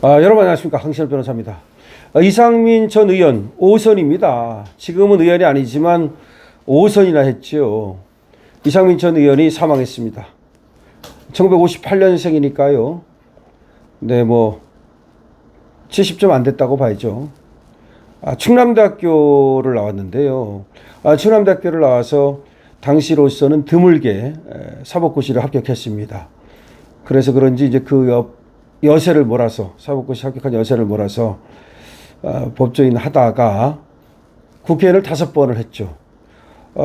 여러분 안녕하십니까. 황신업 변호사입니다. 이상민 전 의원 5선입니다. 지금은 의원이 아니지만 5선이나 했죠. 이상민 전 의원이 사망했습니다. 1958년생이니까요. 네, 70점 안 됐다고 봐야죠. 충남대학교를 나왔는데요. 충남대학교를 나와서 당시로서는 드물게 사법고시를 합격했습니다. 그래서 그런지 이제 그 여세를 몰아서 사법고시 합격한 여세를 몰아서 법조인 하다가 국회의원을 5번을 했죠.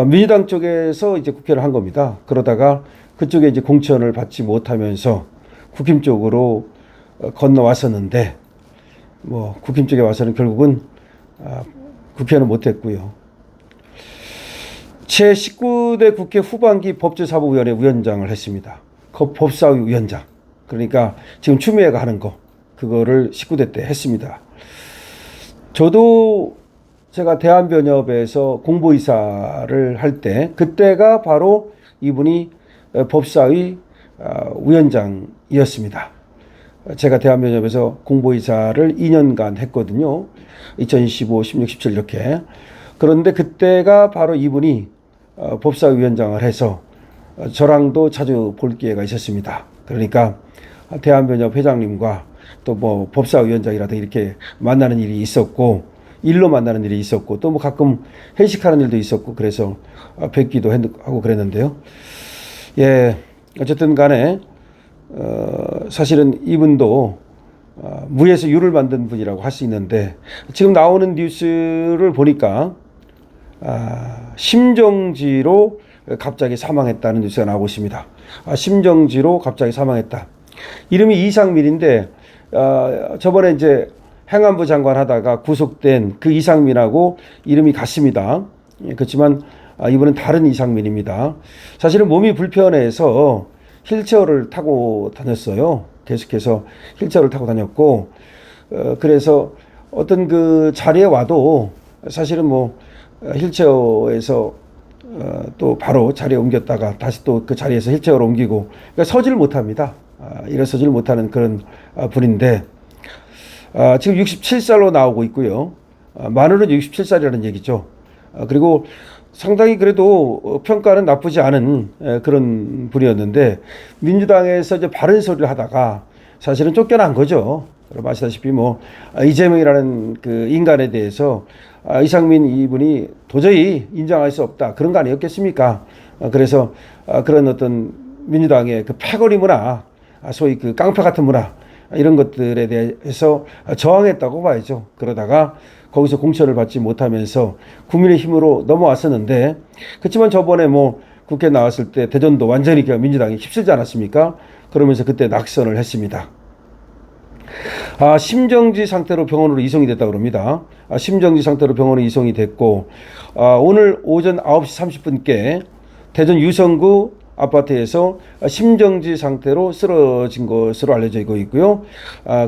민주당 쪽에서 이제 국회를 한 겁니다. 그러다가 그쪽에 이제 공천을 받지 못하면서 국힘 쪽으로 건너왔었는데 국힘 쪽에 와서는 결국은 국회의원을 못했고요. 제19대 국회 후반기 법제사법위원회 위원장을 했습니다. 법사위 위원장. 그러니까 지금 추미애가 하는 거 그거를 19대 때 했습니다. 저도 제가 대한변협에서 공보이사를 할 때 그때가 바로 이분이 법사위 위원장이었습니다. 제가 대한변협에서 공보이사를 2년간 했거든요. 2015, 16, 17 이렇게. 그런데 그때가 바로 이분이 법사위 위원장을 해서 저랑도 자주 볼 기회가 있었습니다. 그러니까 대한변협 회장님과 또 법사위원장이라도 이렇게 만나는 일이 있었고, 일로 만나는 일이 있었고, 또 가끔 회식하는 일도 있었고, 그래서 뵙기도 하고 그랬는데요. 예, 어쨌든 간에, 사실은 이분도 무에서 유를 만든 분이라고 할 수 있는데, 지금 나오는 뉴스를 보니까, 심정지로 갑자기 사망했다는 뉴스가 나오고 있습니다. 심정지로 갑자기 사망했다. 이름이 이상민인데 저번에 이제 행안부 장관 하다가 구속된 그 이상민하고 이름이 같습니다. 그렇지만 이분은 다른 이상민입니다. 사실은 몸이 불편해서 휠체어를 타고 다녔어요. 계속해서 휠체어를 타고 다녔고 그래서 어떤 그 자리에 와도 사실은 휠체어에서 또 바로 자리에 옮겼다가 다시 또 그 자리에서 휠체어로 옮기고 그러니까 서지를 못합니다. 일어서지를 못하는 그런 분인데 지금 67살로 나오고 있고요. 만으로는 67살이라는 얘기죠. 그리고 상당히 그래도 평가는 나쁘지 않은 그런 분이었는데 민주당에서 이제 바른 소리를 하다가 사실은 쫓겨난 거죠. 여러분 아시다시피 이재명이라는 그 인간에 대해서 이상민 이분이 도저히 인정할 수 없다. 그런 거 아니었겠습니까? 그래서 그런 어떤 민주당의 그 패거리 문화, 소위 그 깡패 같은 문화, 이런 것들에 대해서 저항했다고 봐야죠. 그러다가 거기서 공천을 받지 못하면서 국민의힘으로 넘어왔었는데, 그렇지만 저번에 국회 나왔을 때 대전도 완전히 민주당이 휩쓸지 않았습니까? 그러면서 그때 낙선을 했습니다. 심정지 상태로 병원으로 이송이 됐다고 합니다. 심정지 상태로 병원에 이송이 됐고, 오늘 오전 9시 30분께 대전 유성구 아파트에서 심정지 상태로 쓰러진 것으로 알려져 있고요.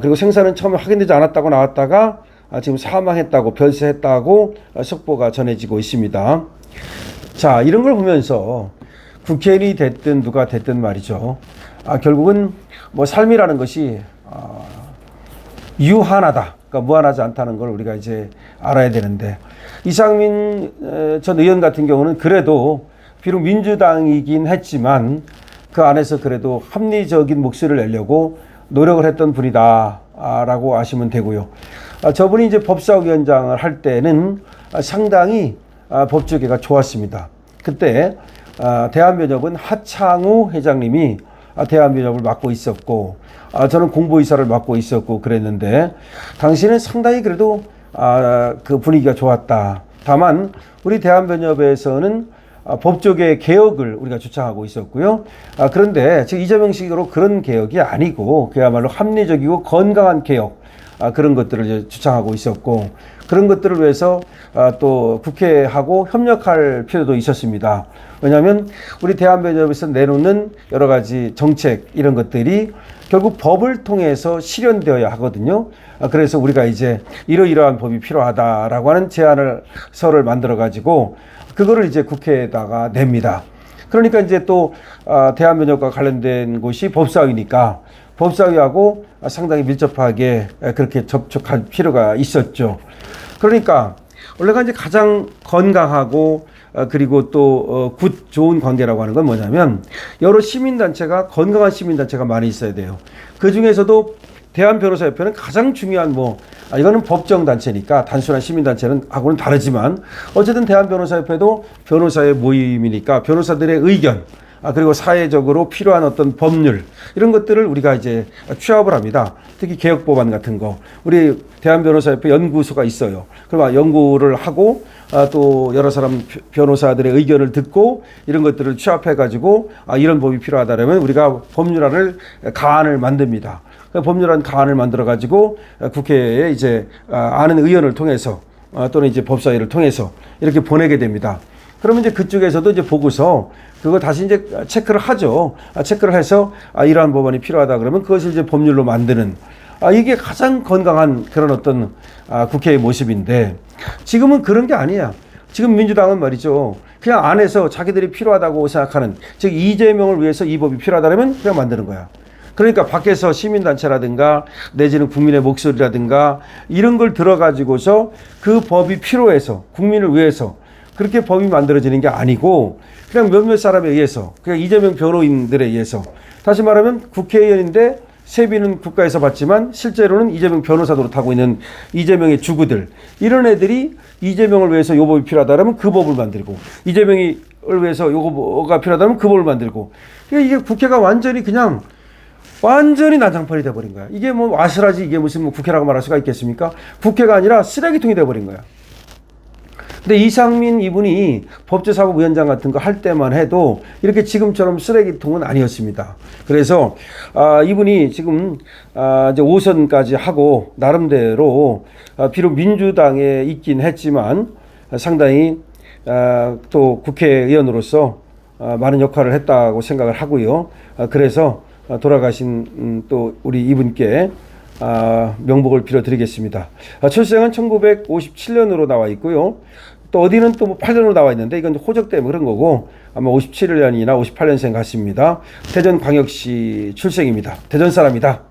그리고 생사는 처음에 확인되지 않았다고 나왔다가 지금 사망했다고 별세했다고 속보가 전해지고 있습니다. 자, 이런 걸 보면서 국회의원이 됐든 누가 됐든 말이죠. 결국은 삶이라는 것이 유한하다. 그러니까 무한하지 않다는 걸 우리가 이제 알아야 되는데, 이상민 전 의원 같은 경우는 그래도 비록 민주당이긴 했지만 그 안에서 그래도 합리적인 목소리를 내려고 노력을 했던 분이다라고 아시면 되고요. 저분이 이제 법사위원장을 할 때는 상당히 법조계가 좋았습니다. 그때 대한변협은 하창우 회장님이 대한변협을 맡고 있었고, 저는 공보이사를 맡고 있었고 그랬는데 당시에는 상당히 그래도 그 분위기가 좋았다. 다만 우리 대한변협에서는 법조계 개혁을 우리가 주창하고 있었고요. 그런데 지금 이재명식으로 그런 개혁이 아니고 그야말로 합리적이고 건강한 개혁, 그런 것들을 이제 주창하고 있었고, 그런 것들을 위해서 또 국회하고 협력할 필요도 있었습니다. 왜냐하면 우리 대한변협에서 내놓는 여러 가지 정책 이런 것들이 결국 법을 통해서 실현되어야 하거든요. 그래서 우리가 이제 이러이러한 법이 필요하다라고 하는 제안서를 만들어 가지고 그거를 이제 국회에다가 냅니다. 그러니까 이제 또 대한변협과 관련된 곳이 법사위니까 법사위하고 상당히 밀접하게 그렇게 접촉할 필요가 있었죠. 그러니까 원래가 이제 가장 건강하고 그리고 또 좋은 관계라고 하는 건 뭐냐면 여러 시민단체가 건강한 시민단체가 많이 있어야 돼요. 그 중에서도 대한변호사협회는 가장 중요한 이거는 법정단체니까 단순한 시민단체는 하고는 다르지만 어쨌든 대한변호사협회도 변호사의 모임이니까 변호사들의 의견 그리고 사회적으로 필요한 어떤 법률 이런 것들을 우리가 이제 취합을 합니다. 특히 개혁법안 같은 거 우리 대한변호사협회 연구소가 있어요. 그럼 연구를 하고 또 여러 사람 변호사들의 의견을 듣고 이런 것들을 취합해 가지고 이런 법이 필요하다면 우리가 법률안을 가안을 만듭니다. 법률안 가안을 만들어 가지고 국회에 이제 아는 의원을 통해서 또는 이제 법사위를 통해서 이렇게 보내게 됩니다. 그러면 이제 그쪽에서도 이제 보고서 그거 다시 이제 체크를 하죠. 체크를 해서 이러한 법안이 필요하다 그러면 그것을 이제 법률로 만드는 이게 가장 건강한 그런 어떤 국회의 모습인데 지금은 그런 게 아니야. 지금 민주당은 말이죠. 그냥 안에서 자기들이 필요하다고 생각하는 즉 이재명을 위해서 이 법이 필요하다면 그냥 만드는 거야. 그러니까 밖에서 시민단체라든가 내지는 국민의 목소리라든가 이런 걸 들어가지고서 그 법이 필요해서 국민을 위해서 그렇게 법이 만들어지는 게 아니고 그냥 몇몇 사람에 의해서 그냥 이재명 변호인들에 의해서 다시 말하면 국회의원인데 세비는 국가에서 받지만 실제로는 이재명 변호사도 하고 있는 이재명의 주구들 이런 애들이 이재명을 위해서 요 법이 필요하다면 그 법을 만들고 이재명을 위해서 요거가 필요하다면 그 법을 만들고 이게 국회가 완전히 난장판이 돼버린 거야. 이게 아슬하지 이게 무슨 국회라고 말할 수가 있겠습니까? 국회가 아니라 쓰레기통이 돼버린 거야. 근데 이상민 이분이 법제사법위원장 같은 거 할 때만 해도 이렇게 지금처럼 쓰레기통은 아니었습니다. 그래서 이분이 지금 이제 5선까지 하고 나름대로 비록 민주당에 있긴 했지만 상당히 또 국회의원으로서 많은 역할을 했다고 생각을 하고요. 그래서 돌아가신 또 우리 이분께 명복을 빌어드리겠습니다. 출생은 1957년으로 나와 있고요. 또 어디는 또 8년으로 나와 있는데 이건 호적 때문에 그런 거고 아마 57년이나 58년생 같습니다. 대전광역시 출생입니다. 대전 사람이다.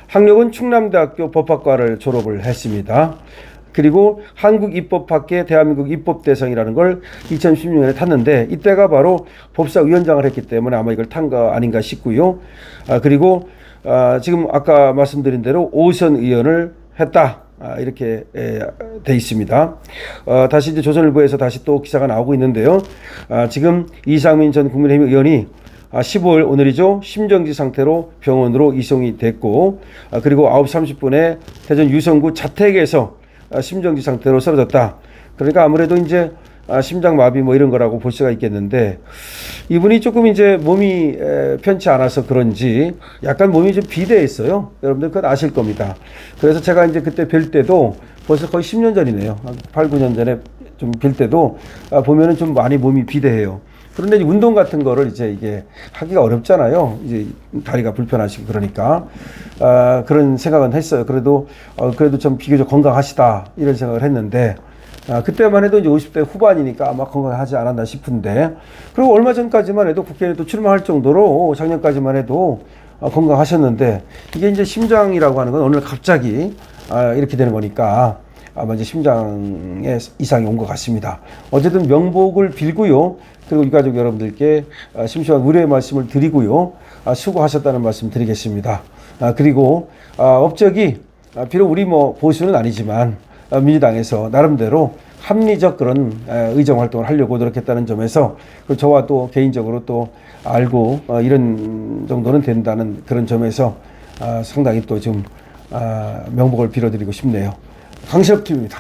학력은 충남대학교 법학과를 졸업을 했습니다. 그리고 한국입법학회 대한민국 입법대상이라는 걸 2016년에 탔는데 이때가 바로 법사위원장을 했기 때문에 아마 이걸 탄 거 아닌가 싶고요. 그리고 지금 아까 말씀드린 대로 5선 의원을 했다. 이렇게 돼 있습니다. 다시 이제 조선일보에서 다시 또 기사가 나오고 있는데요. 지금 이상민 전 국민의힘 의원이 15일 오늘이죠. 심정지 상태로 병원으로 이송이 됐고 그리고 9시 30분에 대전 유성구 자택에서 심정지 상태로 쓰러졌다. 그러니까 아무래도 이제 심장마비 이런 거라고 볼 수가 있겠는데 이분이 조금 이제 몸이 편치 않아서 그런지 약간 몸이 좀 비대했어요. 여러분들 그건 아실 겁니다. 그래서 제가 이제 그때 뵐 때도 벌써 거의 10년 전이네요. 8, 9년 전에 좀 뵐 때도 보면은 좀 많이 몸이 비대해요. 그런데 운동 같은 거를 이제 이게 하기가 어렵잖아요. 이제 다리가 불편하시고 그러니까 그런 생각은 했어요. 그래도 좀 비교적 건강하시다 이런 생각을 했는데 그때만 해도 이제 50대 후반이니까 아마 건강하지 않았나 싶은데 그리고 얼마 전까지만 해도 국회에 또 출마할 정도로 작년까지만 해도 건강하셨는데 이게 이제 심장이라고 하는 건 오늘 갑자기 이렇게 되는 거니까 아마 이제 심장에 이상이 온 것 같습니다. 어쨌든 명복을 빌고요. 그리고 유가족 여러분들께 심심한 우려의 말씀을 드리고요. 수고하셨다는 말씀 드리겠습니다. 그리고 업적이 비록 우리 보수는 아니지만 민주당에서 나름대로 합리적 그런 의정 활동을 하려고 노력했다는 점에서 저와 또 개인적으로 또 알고 이런 정도는 된다는 그런 점에서 상당히 또 좀 명복을 빌어드리고 싶네요. 강실업 TV입니다.